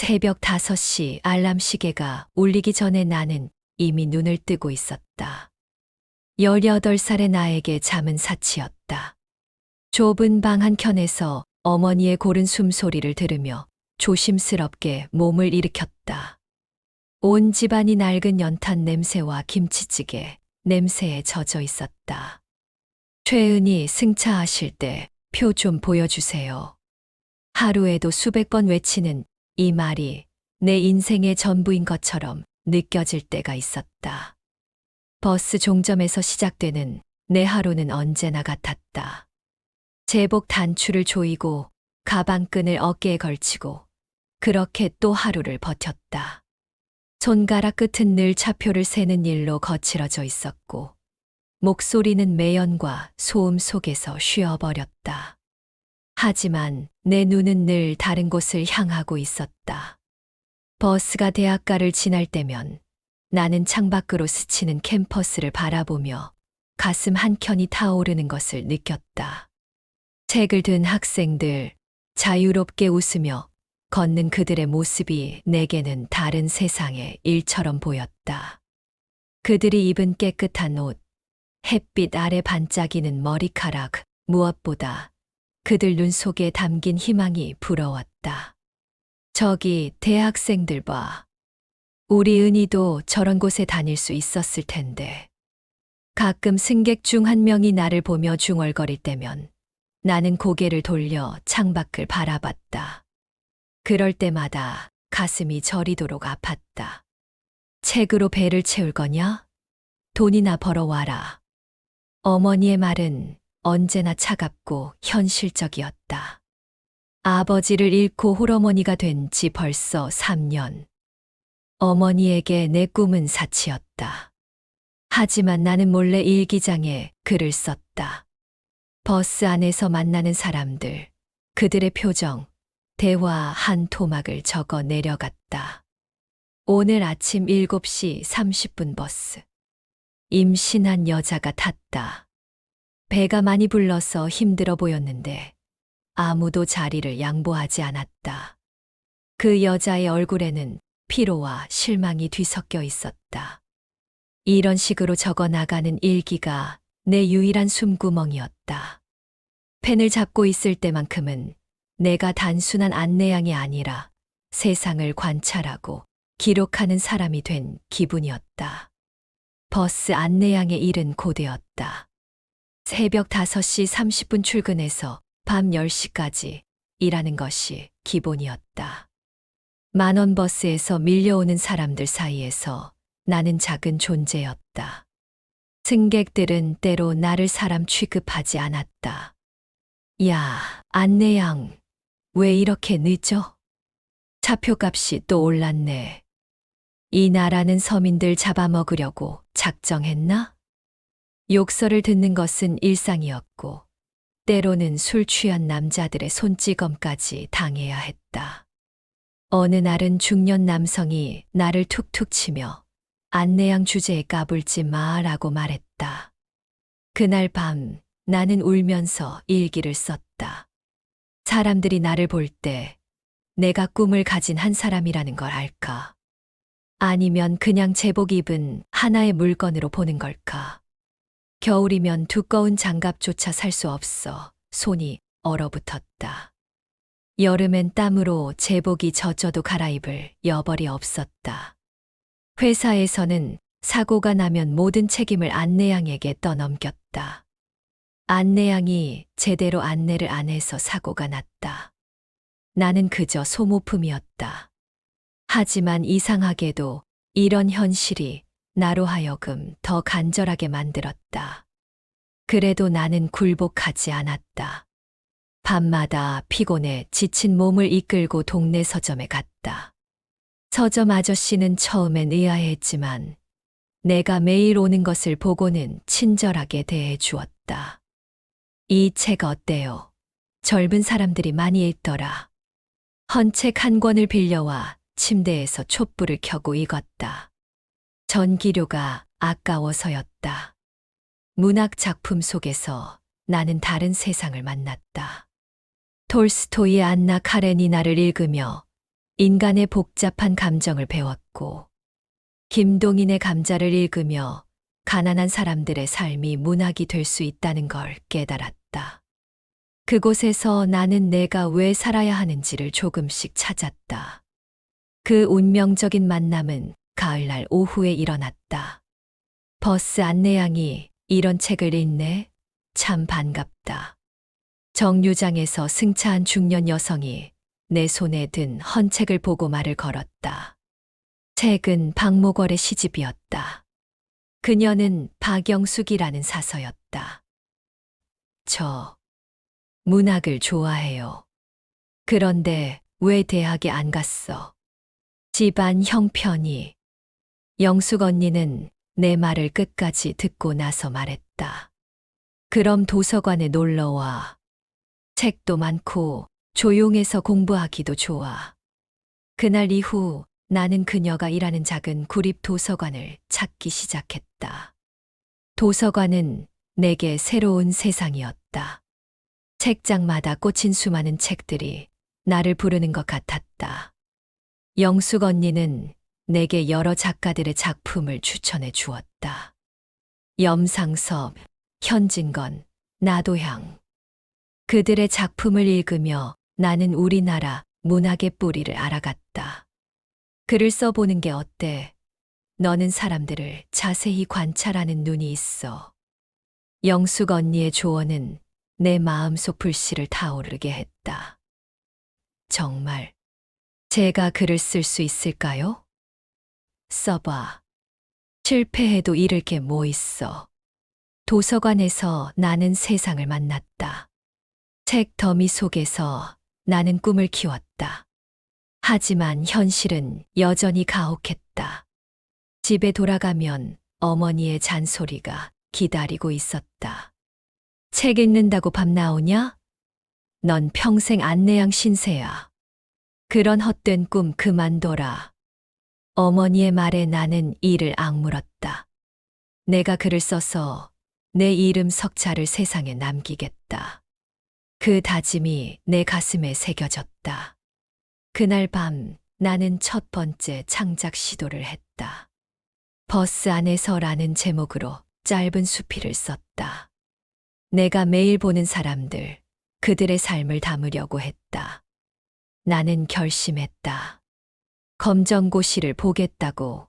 새벽 5시 알람 시계가 울리기 전에 나는 이미 눈을 뜨고 있었다. 18살의 나에게 잠은 사치였다. 좁은 방 한켠에서 어머니의 고른 숨소리를 들으며 조심스럽게 몸을 일으켰다. 온 집안이 낡은 연탄 냄새와 김치찌개 냄새에 젖어 있었다. 최은희 승차하실 때 표 좀 보여주세요. 하루에도 수백 번 외치는 이 말이 내 인생의 전부인 것처럼 느껴질 때가 있었다. 버스 종점에서 시작되는 내 하루는 언제나 같았다. 제복 단추를 조이고 가방끈을 어깨에 걸치고 그렇게 또 하루를 버텼다. 손가락 끝은 늘 차표를 세는 일로 거칠어져 있었고 목소리는 매연과 소음 속에서 쉬어버렸다. 하지만 내 눈은 늘 다른 곳을 향하고 있었다. 버스가 대학가를 지날 때면 나는 창밖으로 스치는 캠퍼스를 바라보며 가슴 한켠이 타오르는 것을 느꼈다. 책을 든 학생들, 자유롭게 웃으며 걷는 그들의 모습이 내게는 다른 세상의 일처럼 보였다. 그들이 입은 깨끗한 옷, 햇빛 아래 반짝이는 머리카락, 무엇보다 그들 눈 속에 담긴 희망이 부러웠다. 저기 대학생들 봐. 우리 은희도 저런 곳에 다닐 수 있었을 텐데. 가끔 승객 중 한 명이 나를 보며 중얼거릴 때면 나는 고개를 돌려 창밖을 바라봤다. 그럴 때마다 가슴이 저리도록 아팠다. 책으로 배를 채울 거냐? 돈이나 벌어와라. 어머니의 말은 언제나 차갑고 현실적이었다. 아버지를 잃고 홀어머니가 된 지 벌써 3년. 어머니에게 내 꿈은 사치였다. 하지만 나는 몰래 일기장에 글을 썼다. 버스 안에서 만나는 사람들, 그들의 표정, 대화 한 토막을 적어 내려갔다. 오늘 아침 7시 30분 버스. 임신한 여자가 탔다. 배가 많이 불러서 힘들어 보였는데 아무도 자리를 양보하지 않았다. 그 여자의 얼굴에는 피로와 실망이 뒤섞여 있었다. 이런 식으로 적어 나가는 일기가 내 유일한 숨구멍이었다. 펜을 잡고 있을 때만큼은 내가 단순한 안내양이 아니라 세상을 관찰하고 기록하는 사람이 된 기분이었다. 버스 안내양의 일은 고되었다. 새벽 5시 30분 출근해서 밤 10시까지 일하는 것이 기본이었다. 만원 버스에서 밀려오는 사람들 사이에서 나는 작은 존재였다. 승객들은 때로 나를 사람 취급하지 않았다. 야, 안내양, 왜 이렇게 늦어? 차표값이 또 올랐네. 이 나라는 서민들 잡아먹으려고 작정했나? 욕설을 듣는 것은 일상이었고, 때로는 술 취한 남자들의 손찌검까지 당해야 했다. 어느 날은 중년 남성이 나를 툭툭 치며 안내양 주제에 까불지 마라고 말했다. 그날 밤 나는 울면서 일기를 썼다. 사람들이 나를 볼 때 내가 꿈을 가진 한 사람이라는 걸 알까? 아니면 그냥 제복 입은 하나의 물건으로 보는 걸까? 겨울이면 두꺼운 장갑조차 살 수 없어 손이 얼어붙었다. 여름엔 땀으로 제복이 젖어도 갈아입을 여벌이 없었다. 회사에서는 사고가 나면 모든 책임을 안내양에게 떠넘겼다. 안내양이 제대로 안내를 안 해서 사고가 났다. 나는 그저 소모품이었다. 하지만 이상하게도 이런 현실이 나로 하여금 더 간절하게 만들었다. 그래도 나는 굴복하지 않았다. 밤마다 피곤해 지친 몸을 이끌고 동네 서점에 갔다. 서점 아저씨는 처음엔 의아해했지만 내가 매일 오는 것을 보고는 친절하게 대해 주었다. 이 책 어때요? 젊은 사람들이 많이 읽더라. 헌 책 한 권을 빌려와 침대에서 촛불을 켜고 읽었다. 전기료가 아까워서였다. 문학 작품 속에서 나는 다른 세상을 만났다. 톨스토이의 안나 카레니나를 읽으며 인간의 복잡한 감정을 배웠고, 김동인의 감자를 읽으며 가난한 사람들의 삶이 문학이 될 수 있다는 걸 깨달았다. 그곳에서 나는 내가 왜 살아야 하는지를 조금씩 찾았다. 그 운명적인 만남은 가을날 오후에 일어났다. 버스 안내양이 이런 책을 읽네? 참 반갑다. 정류장에서 승차한 중년 여성이 내 손에 든 헌 책을 보고 말을 걸었다. 책은 박목월의 시집이었다. 그녀는 박영숙이라는 사서였다. 저 문학을 좋아해요. 그런데 왜 대학에 안 갔어? 집안 형편이. 영숙 언니는 내 말을 끝까지 듣고 나서 말했다. 그럼 도서관에 놀러와. 책도 많고 조용해서 공부하기도 좋아. 그날 이후 나는 그녀가 일하는 작은 구립 도서관을 찾기 시작했다. 도서관은 내게 새로운 세상이었다. 책장마다 꽂힌 수많은 책들이 나를 부르는 것 같았다. 영숙 언니는 내게 여러 작가들의 작품을 추천해 주었다. 염상섭, 현진건, 나도향. 그들의 작품을 읽으며 나는 우리나라 문학의 뿌리를 알아갔다. 글을 써보는 게 어때? 너는 사람들을 자세히 관찰하는 눈이 있어. 영숙 언니의 조언은 내 마음속 불씨를 타오르게 했다. 정말 제가 글을 쓸 수 있을까요? 써봐. 실패해도 잃을 게 뭐 있어. 도서관에서 나는 세상을 만났다. 책 더미 속에서 나는 꿈을 키웠다. 하지만 현실은 여전히 가혹했다. 집에 돌아가면 어머니의 잔소리가 기다리고 있었다. 책 읽는다고 밥 나오냐? 넌 평생 안내양 신세야. 그런 헛된 꿈 그만둬라. 어머니의 말에 나는 이를 악물었다. 내가 글을 써서 내 이름 석자를 세상에 남기겠다. 그 다짐이 내 가슴에 새겨졌다. 그날 밤 나는 첫 번째 창작 시도를 했다. 버스 안에서라는 제목으로 짧은 수필을 썼다. 내가 매일 보는 사람들, 그들의 삶을 담으려고 했다. 나는 결심했다. 검정고시를 보겠다고.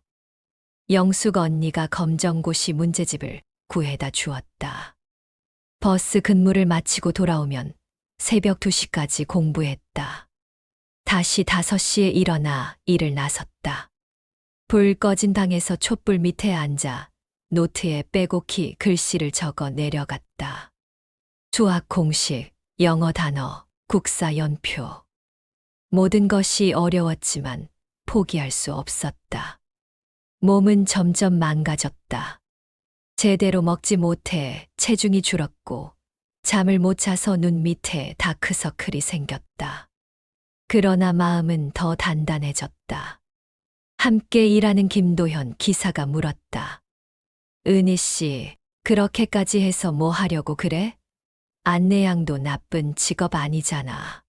영숙 언니가 검정고시 문제집을 구해다 주었다. 버스 근무를 마치고 돌아오면 새벽 2시까지 공부했다. 다시 5시에 일어나 일을 나섰다. 불 꺼진 방에서 촛불 밑에 앉아 노트에 빼곡히 글씨를 적어 내려갔다. 수학 공식, 영어 단어, 국사 연표. 모든 것이 어려웠지만 포기할 수 없었다. 몸은 점점 망가졌다. 제대로 먹지 못해 체중이 줄었고 잠을 못 자서 눈 밑에 다크서클이 생겼다. 그러나 마음은 더 단단해졌다. 함께 일하는 김도현 기사가 물었다. 은희 씨, 그렇게까지 해서 뭐 하려고 그래? 안내양도 나쁜 직업 아니잖아.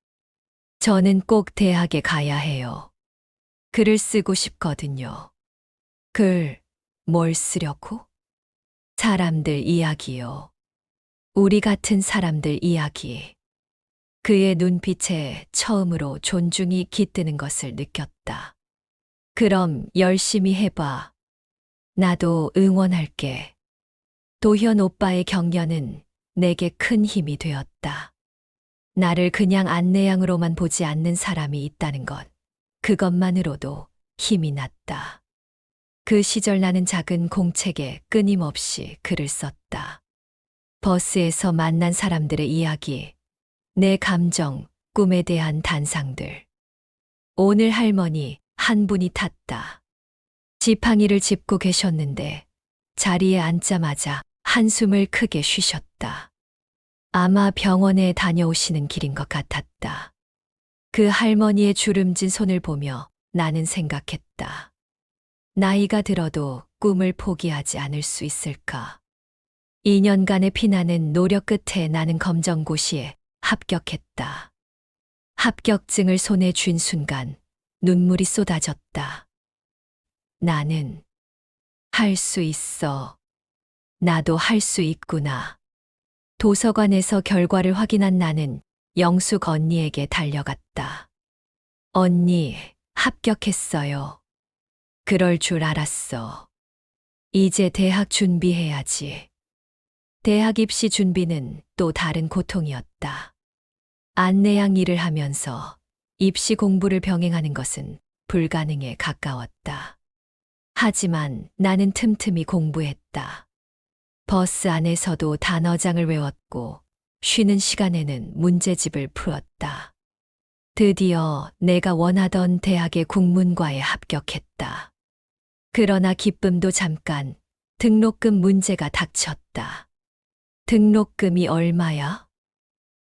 저는 꼭 대학에 가야 해요. 글을 쓰고 싶거든요. 글, 뭘 쓰려고? 사람들 이야기요. 우리 같은 사람들 이야기. 그의 눈빛에 처음으로 존중이 깃드는 것을 느꼈다. 그럼 열심히 해봐. 나도 응원할게. 도현 오빠의 격려는 내게 큰 힘이 되었다. 나를 그냥 안내양으로만 보지 않는 사람이 있다는 것, 그것만으로도 힘이 났다. 그 시절 나는 작은 공책에 끊임없이 글을 썼다. 버스에서 만난 사람들의 이야기, 내 감정, 꿈에 대한 단상들. 오늘 할머니 한 분이 탔다. 지팡이를 짚고 계셨는데 자리에 앉자마자 한숨을 크게 쉬셨다. 아마 병원에 다녀오시는 길인 것 같았다. 그 할머니의 주름진 손을 보며 나는 생각했다. 나이가 들어도 꿈을 포기하지 않을 수 있을까? 2년간의 피나는 노력 끝에 나는 검정고시에 합격했다. 합격증을 손에 쥔 순간 눈물이 쏟아졌다. 나는 할 수 있어. 나도 할 수 있구나. 도서관에서 결과를 확인한 나는 영숙 언니에게 달려갔다. 언니, 합격했어요. 그럴 줄 알았어. 이제 대학 준비해야지. 대학 입시 준비는 또 다른 고통이었다. 안내양 일을 하면서 입시 공부를 병행하는 것은 불가능에 가까웠다. 하지만 나는 틈틈이 공부했다. 버스 안에서도 단어장을 외웠고 쉬는 시간에는 문제집을 풀었다. 드디어 내가 원하던 대학의 국문과에 합격했다. 그러나 기쁨도 잠깐 등록금 문제가 닥쳤다. 등록금이 얼마야?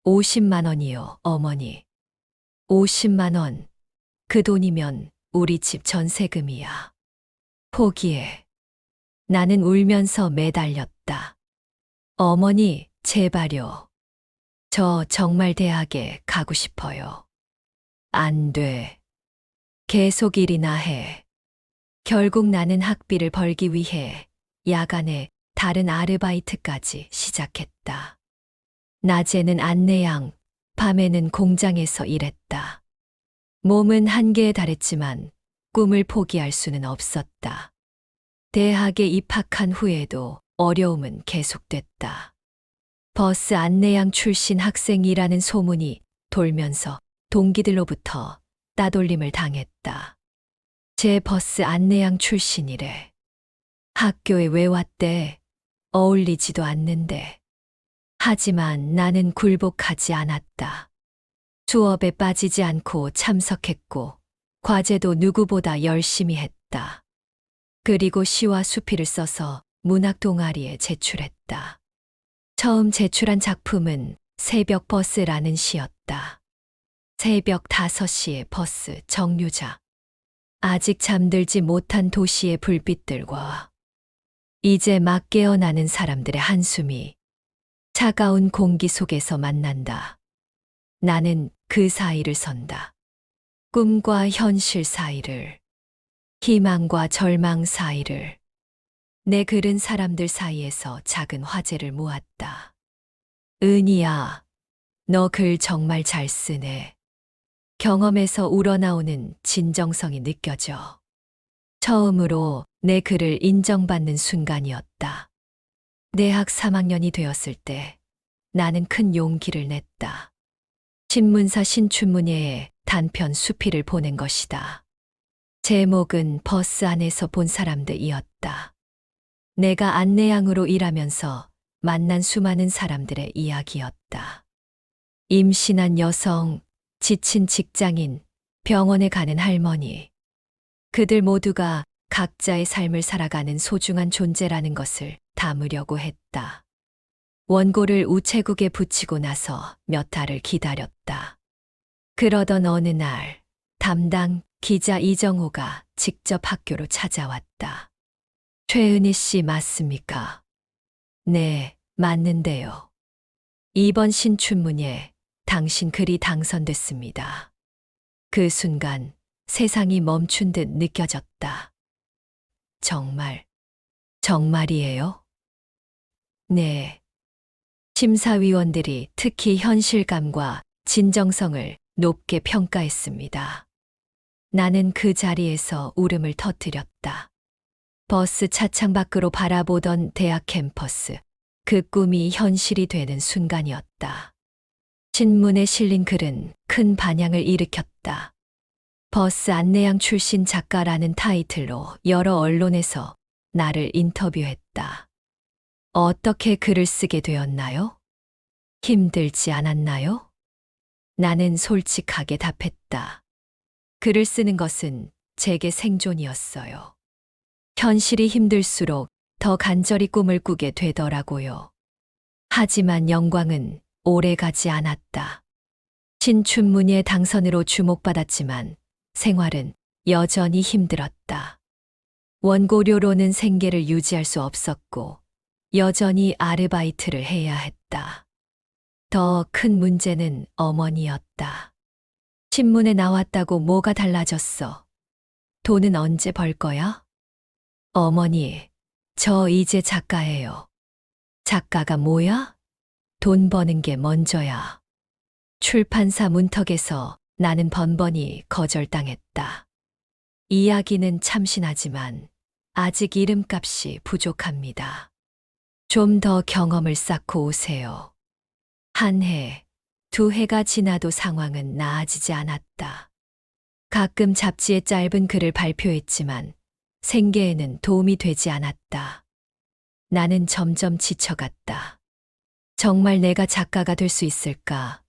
50만 원이요, 어머니. 50만 원. 그 돈이면 우리 집 전세금이야. 포기해. 나는 울면서 매달렸다. 어머니, 제발요. 저 정말 대학에 가고 싶어요. 안 돼. 계속 일이나 해. 결국 나는 학비를 벌기 위해 야간에 다른 아르바이트까지 시작했다. 낮에는 안내양, 밤에는 공장에서 일했다. 몸은 한계에 달했지만 꿈을 포기할 수는 없었다. 대학에 입학한 후에도 어려움은 계속됐다. 버스 안내양 출신 학생이라는 소문이 돌면서 동기들로부터 따돌림을 당했다. 제 버스 안내양 출신이래. 학교에 왜 왔대? 어울리지도 않는데. 하지만 나는 굴복하지 않았다. 수업에 빠지지 않고 참석했고, 과제도 누구보다 열심히 했다. 그리고 시와 수필을 써서 문학 동아리에 제출했다. 처음 제출한 작품은 새벽 버스라는 시였다. 새벽 5시의 버스 정류장. 아직 잠들지 못한 도시의 불빛들과 이제 막 깨어나는 사람들의 한숨이 차가운 공기 속에서 만난다. 나는 그 사이를 선다. 꿈과 현실 사이를, 희망과 절망 사이를. 내 글은 사람들 사이에서 작은 화제를 모았다. 은희야, 너 글 정말 잘 쓰네. 경험에서 우러나오는 진정성이 느껴져. 처음으로 내 글을 인정받는 순간이었다. 대학 3학년이 되었을 때 나는 큰 용기를 냈다. 신문사 신춘문예에 단편 수필을 보낸 것이다. 제목은 버스 안에서 본 사람들이었다. 내가 안내양으로 일하면서 만난 수많은 사람들의 이야기였다. 임신한 여성, 지친 직장인, 병원에 가는 할머니. 그들 모두가 각자의 삶을 살아가는 소중한 존재라는 것을 담으려고 했다. 원고를 우체국에 붙이고 나서 몇 달을 기다렸다. 그러던 어느 날 담당 기자 이정호가 직접 학교로 찾아왔다. 최은희 씨 맞습니까? 네, 맞는데요. 이번 신춘문예 당신 글이 당선됐습니다. 그 순간 세상이 멈춘 듯 느껴졌다. 정말이에요? 네. 심사위원들이 특히 현실감과 진정성을 높게 평가했습니다. 나는 그 자리에서 울음을 터뜨렸다. 버스 차창 밖으로 바라보던 대학 캠퍼스, 그 꿈이 현실이 되는 순간이었다. 신문에 실린 글은 큰 반향을 일으켰다. 버스 안내양 출신 작가라는 타이틀로 여러 언론에서 나를 인터뷰했다. 어떻게 글을 쓰게 되었나요? 힘들지 않았나요? 나는 솔직하게 답했다. 글을 쓰는 것은 제게 생존이었어요. 현실이 힘들수록 더 간절히 꿈을 꾸게 되더라고요. 하지만 영광은 오래 가지 않았다. 신춘문예 당선으로 주목받았지만 생활은 여전히 힘들었다. 원고료로는 생계를 유지할 수 없었고 여전히 아르바이트를 해야 했다. 더 큰 문제는 어머니였다. 신문에 나왔다고 뭐가 달라졌어? 돈은 언제 벌 거야? 어머니, 저 이제 작가예요. 작가가 뭐야? 돈 버는 게 먼저야. 출판사 문턱에서 나는 번번이 거절당했다. 이야기는 참신하지만 아직 이름값이 부족합니다. 좀 더 경험을 쌓고 오세요. 한 해, 두 해가 지나도 상황은 나아지지 않았다. 가끔 잡지에 짧은 글을 발표했지만 생계에는 도움이 되지 않았다. 나는 점점 지쳐갔다. 정말 내가 작가가 될 수 있을까?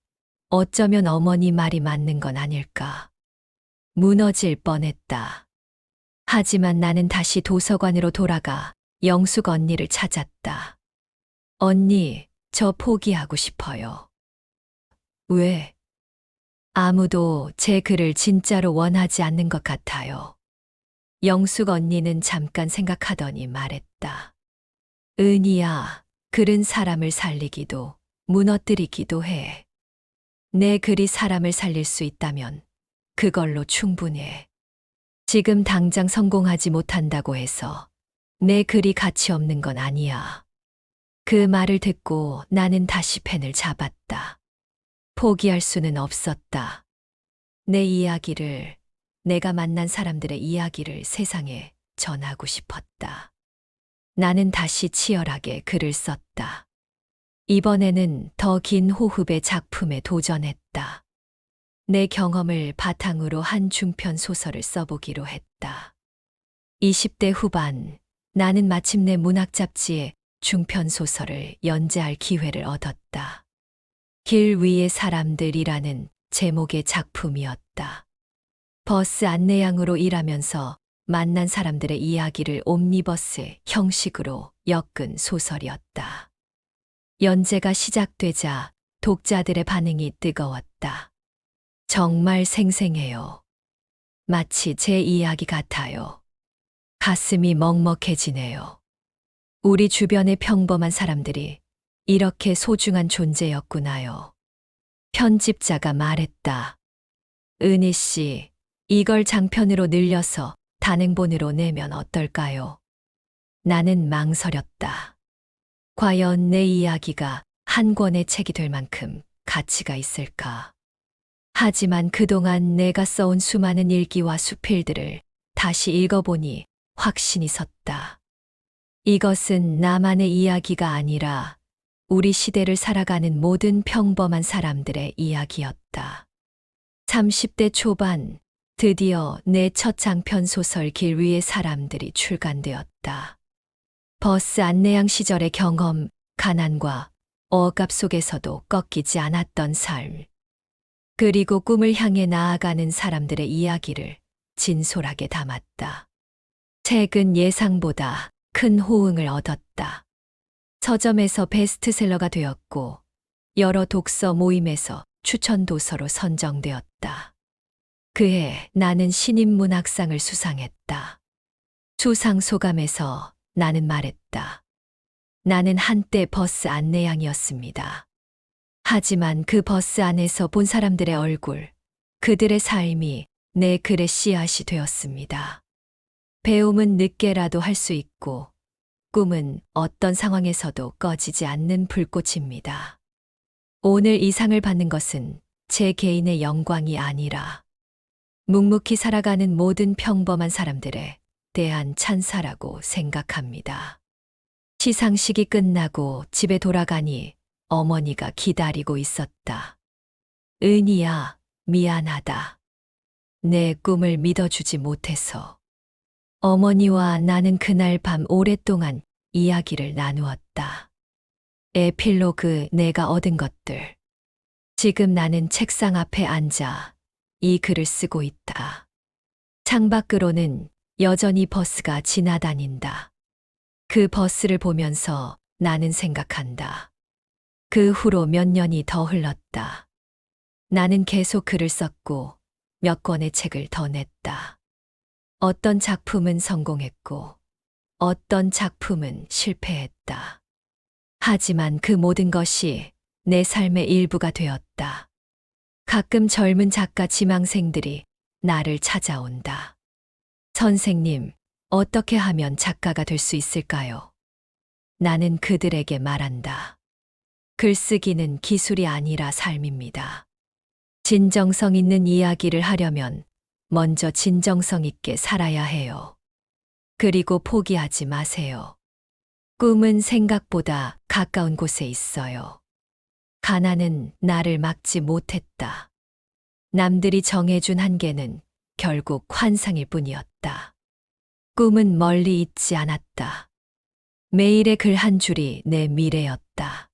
어쩌면 어머니 말이 맞는 건 아닐까? 무너질 뻔했다. 하지만 나는 다시 도서관으로 돌아가 영숙 언니를 찾았다. 언니, 저 포기하고 싶어요. 왜? 아무도 제 글을 진짜로 원하지 않는 것 같아요. 영숙 언니는 잠깐 생각하더니 말했다. 은희야, 글은 사람을 살리기도, 무너뜨리기도 해. 내 글이 사람을 살릴 수 있다면 그걸로 충분해. 지금 당장 성공하지 못한다고 해서 내 글이 가치 없는 건 아니야. 그 말을 듣고 나는 다시 펜을 잡았다. 포기할 수는 없었다. 내 이야기를, 내가 만난 사람들의 이야기를 세상에 전하고 싶었다. 나는 다시 치열하게 글을 썼다. 이번에는 더 긴 호흡의 작품에 도전했다. 내 경험을 바탕으로 한 중편 소설을 써보기로 했다. 20대 후반, 나는 마침내 문학 잡지에 중편 소설을 연재할 기회를 얻었다. 길 위의 사람들이라는 제목의 작품이었다. 버스 안내양으로 일하면서 만난 사람들의 이야기를 옴니버스 형식으로 엮은 소설이었다. 연재가 시작되자 독자들의 반응이 뜨거웠다. 정말 생생해요. 마치 제 이야기 같아요. 가슴이 먹먹해지네요. 우리 주변의 평범한 사람들이 이렇게 소중한 존재였구나요. 편집자가 말했다. 은희 씨, 이걸 장편으로 늘려서 단행본으로 내면 어떨까요? 나는 망설였다. 과연 내 이야기가 한 권의 책이 될 만큼 가치가 있을까? 하지만 그동안 내가 써온 수많은 일기와 수필들을 다시 읽어보니 확신이 섰다. 이것은 나만의 이야기가 아니라 우리 시대를 살아가는 모든 평범한 사람들의 이야기였다. 30대 초반, 드디어 내 첫 장편 소설 길 위의 사람들이 출간되었다. 버스 안내양 시절의 경험, 가난과 억압 속에서도 꺾이지 않았던 삶. 그리고 꿈을 향해 나아가는 사람들의 이야기를 진솔하게 담았다. 책은 예상보다 큰 호응을 얻었다. 서점에서 베스트셀러가 되었고, 여러 독서 모임에서 추천 도서로 선정되었다. 그해 나는 신인문학상을 수상했다. 수상 소감에서 나는 말했다. 나는 한때 버스 안내양이었습니다. 하지만 그 버스 안에서 본 사람들의 얼굴, 그들의 삶이 내 글의 씨앗이 되었습니다. 배움은 늦게라도 할 수 있고, 꿈은 어떤 상황에서도 꺼지지 않는 불꽃입니다. 오늘 이 상을 받는 것은 제 개인의 영광이 아니라 묵묵히 살아가는 모든 평범한 사람들에 대한 찬사라고 생각합니다. 시상식이 끝나고 집에 돌아가니 어머니가 기다리고 있었다. 은희야, 미안하다. 내 꿈을 믿어주지 못해서. 어머니와 나는 그날 밤 오랫동안 이야기를 나누었다. 에필로그 내가 얻은 것들. 지금 나는 책상 앞에 앉아 이 글을 쓰고 있다. 창밖으로는 여전히 버스가 지나다닌다. 그 버스를 보면서 나는 생각한다. 그 후로 몇 년이 더 흘렀다. 나는 계속 글을 썼고 몇 권의 책을 더 냈다. 어떤 작품은 성공했고 어떤 작품은 실패했다. 하지만 그 모든 것이 내 삶의 일부가 되었다. 가끔 젊은 작가 지망생들이 나를 찾아온다. 선생님, 어떻게 하면 작가가 될 수 있을까요? 나는 그들에게 말한다. 글쓰기는 기술이 아니라 삶입니다. 진정성 있는 이야기를 하려면 먼저 진정성 있게 살아야 해요. 그리고 포기하지 마세요. 꿈은 생각보다 가까운 곳에 있어요. 가난은 나를 막지 못했다. 남들이 정해준 한계는 결국 환상일 뿐이었다. 꿈은 멀리 있지 않았다. 매일의 글 한 줄이 내 미래였다.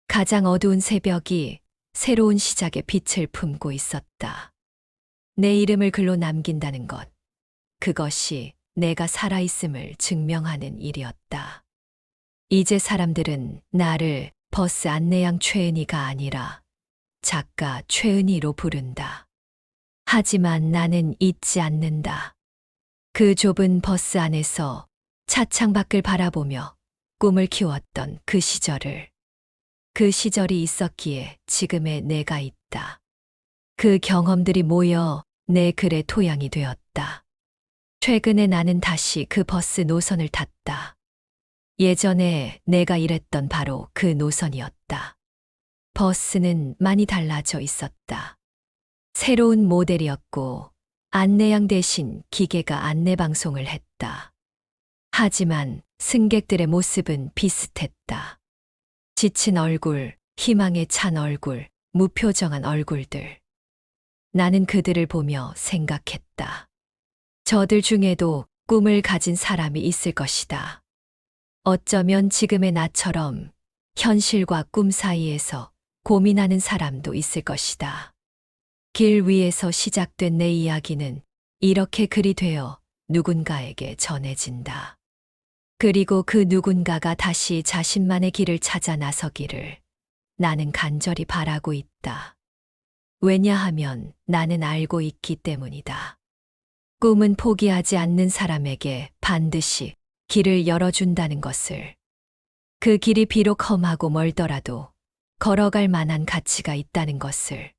가장 어두운 새벽이 새로운 시작의 빛을 품고 있었다. 내 이름을 글로 남긴다는 것, 그것이 내가 살아있음을 증명하는 일이었다. 이제 사람들은 나를 버스 안내양 최은희가 아니라 작가 최은희로 부른다. 하지만 나는 잊지 않는다. 그 좁은 버스 안에서 차창 밖을 바라보며 꿈을 키웠던 그 시절을. 그 시절이 있었기에 지금의 내가 있다. 그 경험들이 모여 내 글의 토양이 되었다. 최근에 나는 다시 그 버스 노선을 탔다. 예전에 내가 일했던 바로 그 노선이었다. 버스는 많이 달라져 있었다. 새로운 모델이었고 안내양 대신 기계가 안내방송을 했다. 하지만 승객들의 모습은 비슷했다. 지친 얼굴, 희망에 찬 얼굴, 무표정한 얼굴들. 나는 그들을 보며 생각했다. 저들 중에도 꿈을 가진 사람이 있을 것이다. 어쩌면 지금의 나처럼 현실과 꿈 사이에서 고민하는 사람도 있을 것이다. 길 위에서 시작된 내 이야기는 이렇게 글이 되어 누군가에게 전해진다. 그리고 그 누군가가 다시 자신만의 길을 찾아 나서기를 나는 간절히 바라고 있다. 왜냐하면 나는 알고 있기 때문이다. 꿈은 포기하지 않는 사람에게 반드시 길을 열어준다는 것을. 그 길이 비록 험하고 멀더라도 걸어갈 만한 가치가 있다는 것을.